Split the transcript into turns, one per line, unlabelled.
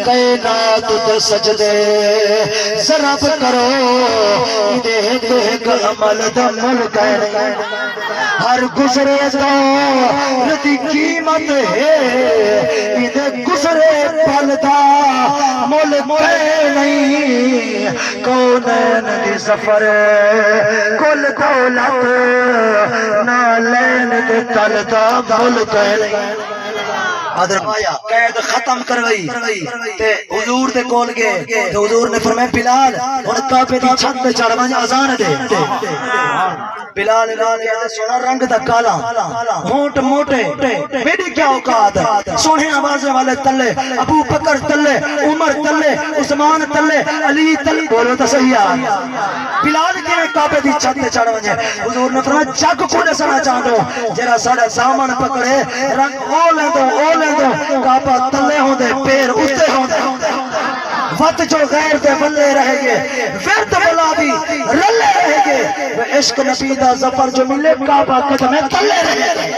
کائنات تے سجدے ضرب کرو دے ایک عمل دا ملک ہے ہر گزرے دور دی قیمت ہے ادھے گزرے پل دا ملک نہیں کونین دی سفر کل دولت نہ لین دے تل دا ملک نہیں قید ختم کر گئی تے حضور دے کول گئے تے حضور نے فرمایا بلال ہن کعبے دی چھت تے چڑھ ونج اذان دے بلال نے سونا رنگ دا کالا ہونٹ موٹے میری کیا اوقات سونے آوازیں والے تلے ابو بکر تلے عمر تلے عثمان تلے علی تلے بولو تو صحیح ہے بلال کے کعبے دی چھت تے چڑھ ونج حضور نے فرمایا جگ کو دسنا چاہندو جڑا ساڈا سامان پکڑے رنگ او لیندو کعبہ تلے ہوندے پیر اتے ہوندے وقت جو غیر دے بلے رہے گے ورد بلا بھی رلے رہے گے عشق نبی دا ظفر جو ملے کعبہ قدمیں تلے رہے گے